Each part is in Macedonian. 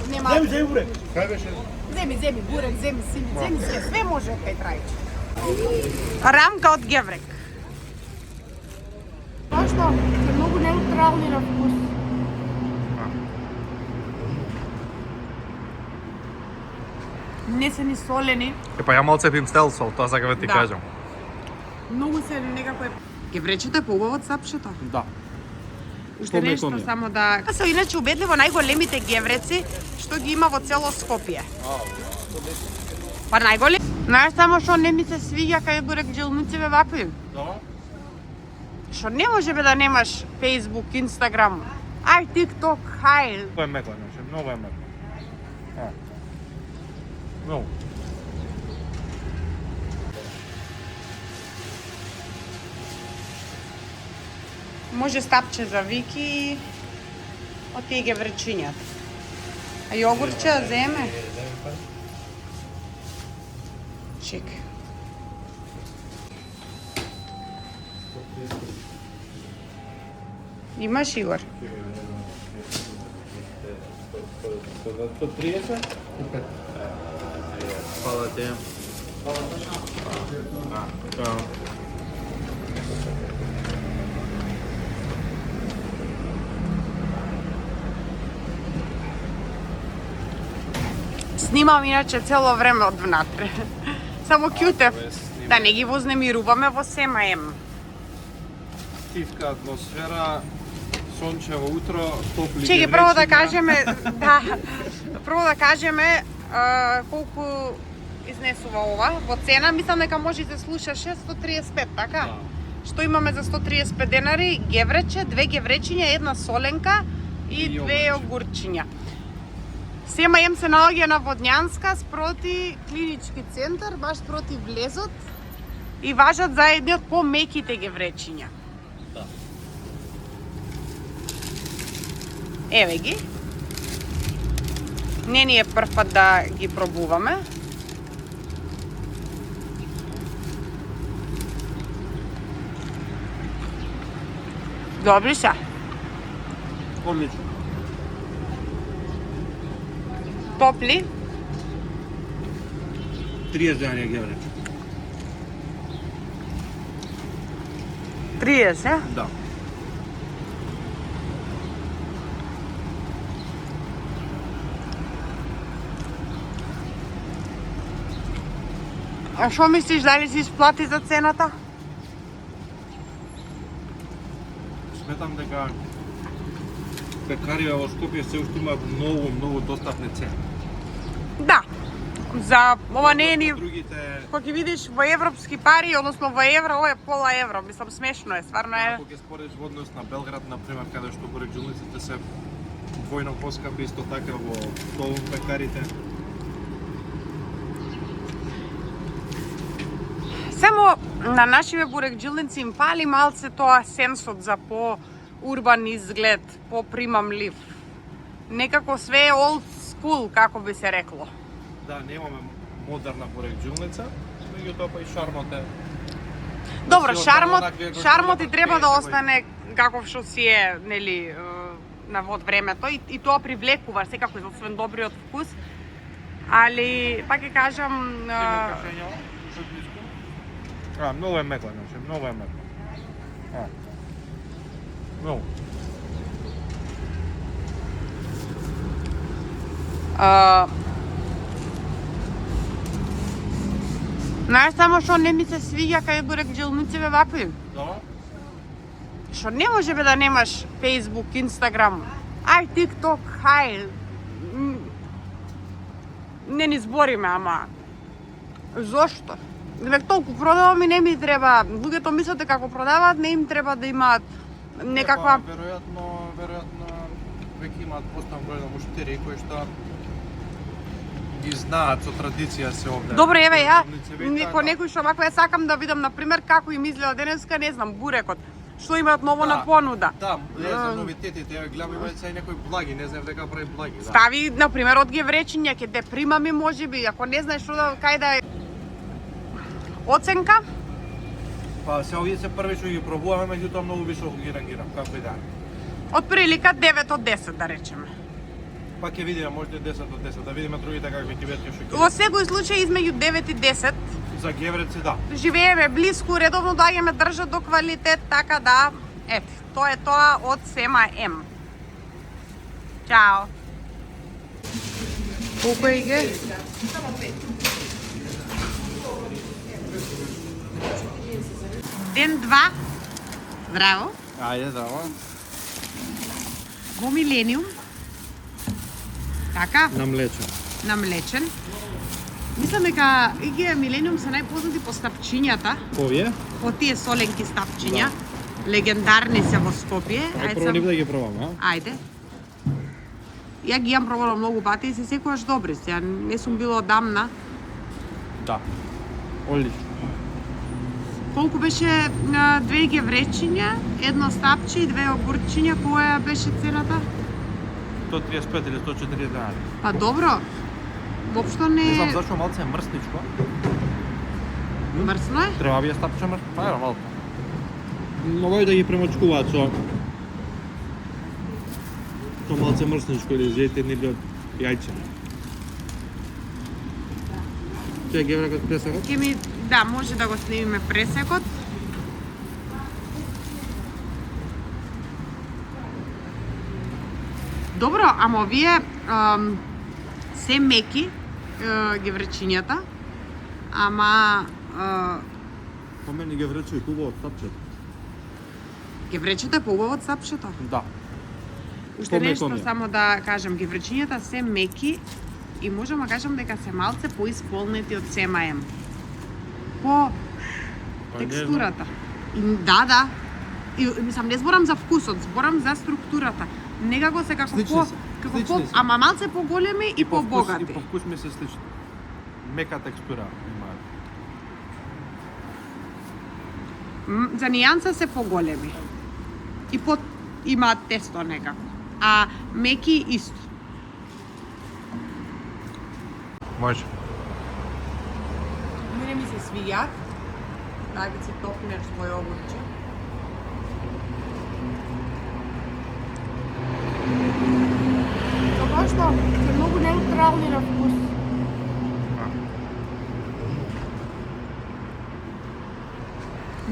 Нема. Земи бурек. Кај беше? Земи бурек, земи све може од кај трајче. Рамка од геврек. Зашто? Е многу неутрални на вкус. Не се ни солени. Па ја малце пим стел сол, тоа сакам да ти кажам. Многу се некако е. Гевречето е поубаво од сапчето. Да. Уште нешто само да... Се иначе убедливо најголемите гевреци што ги има во цело Скопје. Па најголем. Знаеш само што не ми се свиѓа кај бурек джилници вакви. Да. Што не може бе да немаш Facebook, Instagram, ај TikTok, хај. Многу е меко, многу е меко. Многу. Може стапче за Вики од тие гевречињата. А јогурче земе? Чек. Имаш, Игор? 130? Фала ти. Снимам иначе цело време од внатре. Само кјутев да не ги вознемируваме во СММ. Тивка атмосфера, сончево утро, топли. Чеки прво да кажеме, прво да кажеме колку изнесува ова во цена. Мислам дека може да се слушаше 135, така? Да. Што имаме за 135 денари? Геврече, 2 гевречиња, 1 соленка и 2 јогурчиња. СММ се наоѓа на Водњанска спроти клинички центар, баш спроти влезот и важат за едни од помеките гевречиња. Да. Еве ги. Не ни е прв пат да ги пробуваме. Добри се. Одлично. Топли. 30 денари геврек. 30. Да. А што мислиш, дали си исплати за цената? Сметам дека пекарија во Скопје се уште имаат многу достапни цени. Да. За ова не е ни... Другите... Кога ќе видиш во европски пари, односно во евро, ова е пола евро. Мислам, смешно е, стварно е. Ако ќе спориш во однос на Белград, например, каде што бурек-джилниците се двојно поскапи, исто така во Солун пекарите. Само на нашиве бурек-джилници им пали малце тоа сенсот за по-урбан изглед, по-примамлив. Некако све е old school, како би се рекло. Да, немаме модерна бурек-джилница, меѓутоа па и шармот е. Добро, Си остана шармот и онакви, треба да како остане каков што си е, нели, на од времето и тоа привлекува секако освен добриот вкус. Али пак ќе кажам Многу е меко, многу е меко. Многу. Знаеш само што не ми се свиѓа кај бурек-джилници вакви. Да? Што не може бе да немаш Facebook, Instagram, ај TikTok, хај. Не ни збориме, ама зошто? Век толку продавам и не ми треба. Луѓето мислат дека како продаваат, не им треба да имаат некаква... Веројатно веќе имаат постан број на муштери кои што ги знаат со традиција се овде. Добро, еве ја, Бурек-джилници некој што вако ја сакам да видам, например, како им изгледа денеска, не знам, бурекот. Што имаат ново на понуда. Да, не знам новитетите, еве гледам има сега некои благи, не знам дека прави благи. Да. Стави, например, од гевречиња, ќе те примами можеби, ако не знаеш што да, кај да е. Оценка? Па се овие се први што ги пробуваме, меѓутоа многу више ги рангирам, како и да. Од прилика 9 од 10, да речеме. Па ќе видиме можда 10 од 10, да видиме другите какви ќе бидат што ќе. Во секој случај измеѓу 9 и 10. За гевреци да. Живееме блиску, редовно доаѓаме, држат до квалитет, така да, ето, тоа е тоа од Сема М. Чао. Колку е иге? Ден 2. Браво. Ајде, здраво. Во Милениум. Така, Намлечен. намлечен. Мислам дека иге Милениум се најпознати по стапчињата, Овие? по тие соленки стапчиња. Легендарни се во Скопје. да ги пробаме, а? Ајде. Ја ги јам пробала многу пати и се секогаш добри. Ја не сум била одамна. Да. Одлично. Колку беше 2 гевречиња, едно стапче и 2 огурчиња, која беше цената? 135 или 140 денари. Па добро. Воопшто Не знам не зашо малце е мрсничко. мрсно е. Треба би ја стапче мрсно. Па е малку. Могој да ги премочкуваат со малце мрсничко или зетин или од јајче. Че геврекот пресекот? Ќе ми, да, може да го снимиме пресекот. Добро, ама овие се меки гевречињата, ама По мене геврече е хубаво од тапчето. гевречето е поубаво од сапчето. Да. Уште Помеко нешто ми е. само да кажам, гевречињата се меки и можам да кажам дека се малце поисполнети од Сема М. По текстурата. И, да. И мислам, не зборам за вкусот, зборам за структурата. Некако се како Слични по, се, како слични по, се. ама малце поголеми и побогати. И по вкус ми се слично. Мека текстура имаат. За нијанса се поголеми. И имаат тесто некако. А меки исто. Може. Мене ми се свиѓаат. Да ги си топнеш свој огурче. Тоа што се многу неутрални на вкус.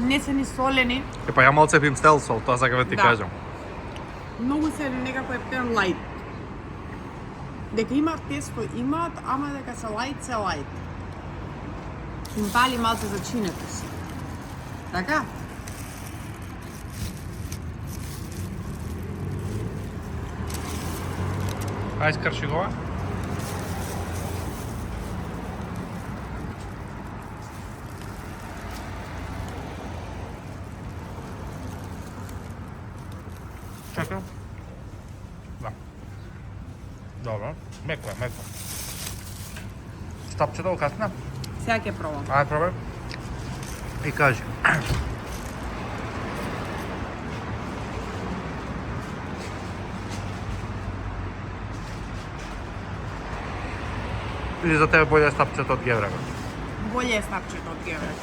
Не се ни солени, Епа ја малце пим стел сол, тоа сакам да ти Да. кажам. многу се некако ептен лајт. Дека имаат тесто, имаат, ама дека се лајт. Им пали малце за чинето си. Така? Ај скрши го. Чака. Да. Добро. Меко е, меко. Стапчето го касна? Сега ќе пробам. Ајде, пробај. И кажи. Или за тебе појде стапчето од геврекот? Болje е стапчето од геврек.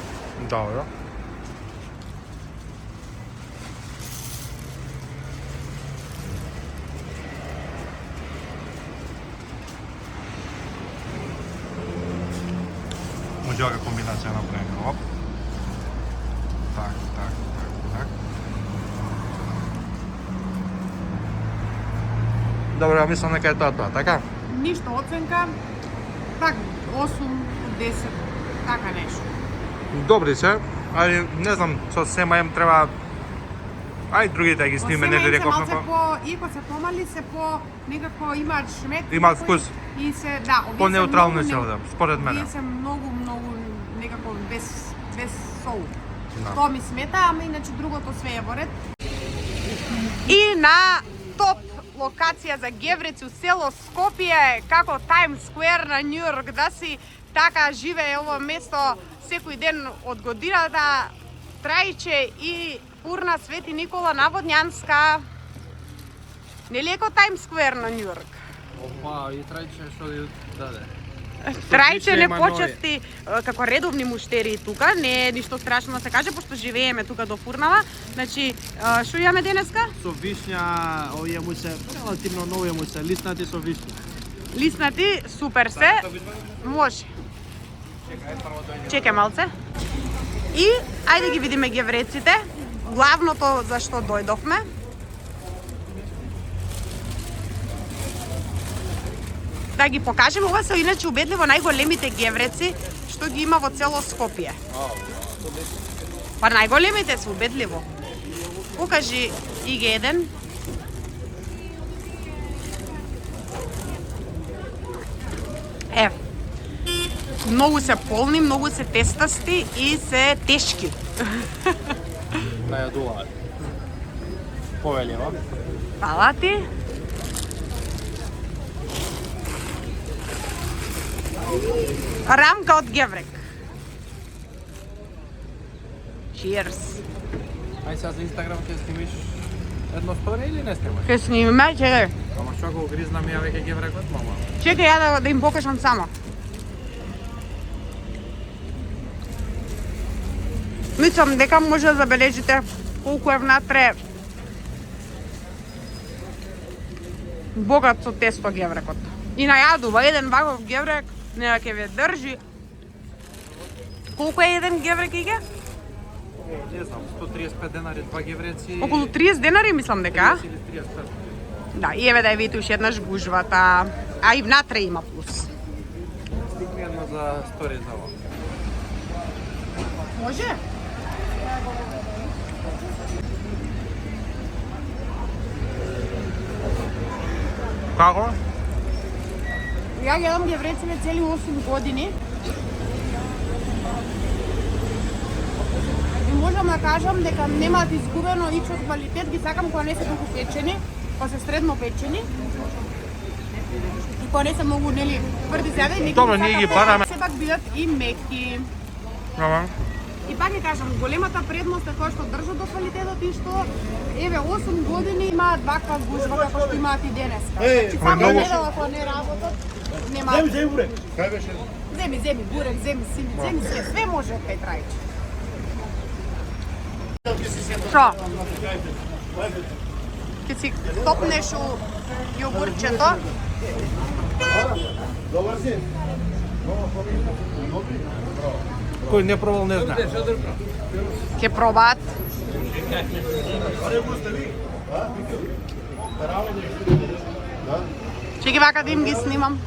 Добро. Може оваа комбинација направиме. Оп. Так. Добро, ја мислам дека е тоа, така? Ништо оценка, так 8 од 10, така нешто. Добри се, али не знам, со Сема М треба... Ај другите ги сниме, Освен не мене ли се рековме малце па? иако се помали, се по некако имаат шмет. Имаат некои, вкус. И се, да, овие По се неутрални многу се овде, според мене. Овие се многу некако без сол. Да. Тоа ми смета, ама иначе другото све е во ред. И на топ локација за гевреци у село Скопје, како Times Square на Њу Йорк, да си така живее ово место секој ден од годината. Трајче и Урна Свети Никола Наводњанска. Нели е како Times Square на Њу Йорк? Опа, и трајче што ја даде. Трајче не има почести како редовни муштери тука, не е ништо страшно да се каже, пошто живееме тука до Фурнава. Значи, што имаме денеска? Со вишња, овие му се релативно нови му се лиснати со вишња. Лиснати, супер се. Може. Чекај малце. И ајде ги видиме гевреците. Главното за што дојдовме. Да ги покажеме, ова се иначе убедливо најголемите гевреци што ги има во цело Скопје. Па најголемите се убедливо. Покажи и ги еден. Многу се полни, многу се тестасти и се тешки. Најадуваат. Повелева. Фала ти. Рамка од геврек. Cheers. Ај сега за Инстаграм ќе снимиш едно стори или не снимаш? Ке снимаме, чекај. Ама што го гризнам ја веќе геврекот, мама? Чекај ја да им покажам само. Мислам дека може да забележите колку е внатре богат со тесто геврекот. И најадува еден ваков геврек, не да ќе ве држи. Колку е еден геврек иге? Не знам, 135 денари, 2 гевреци. Околу 30 денари мислам дека. 30 или 35. Да, и еве да ја видите уште еднаш гужвата. А и внатре има плюс. Стигни едно за стори за ова. Може? Како? Ја јадам гевреците цели 8 години. И можам да кажам дека немаат изгубено ничто од квалитет, ги сакам кога не се толку печени, па се средно печени. И кога не се многу нели тврди се и Добро, ние ги бараме. Сепак бидат и мекки. Ама. И пак ќе кажам, големата предност е која што држат до квалитетот и што еве 8 години имаат ваква гужва како што имаат и денеска. Значи само многу- недела кога не работат, немаат. Земи бурек. Кај беше? Земи бурек, земи сили, земи све може кај трајче. Шо? Ке си топнеш у јогурчето, Добар си. Кој не пробал не знае. ќе пробаат. Че ги вака да им ги снимам.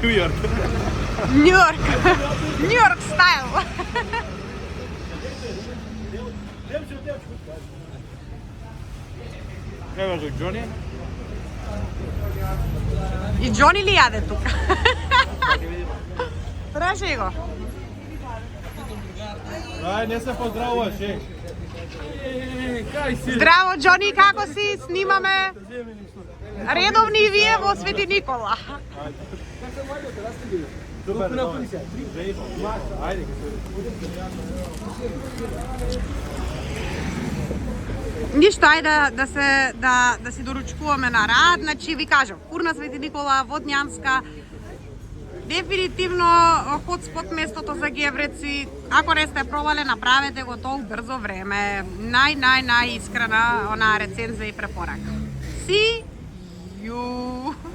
Нью Йорк. Нью-Йорк. Нью-Йорк стайл. Ево за Џони. И Џони ли јаде тука? Тражи го. Ај, не се поздравуваш, е. Здраво, Џони, како си? Снимаме редовни и вие во Свети Никола. Супер, ајде. Ништо, ајде да си доручкуваме на рад. Значи, ви кажам, Курна Свети Никола, Водњанска, дефинитивно хотспот местото за гевреци. Ако не сте пробале, направете го тоа брзо време. Нај искрена рецензија и препорака. See you!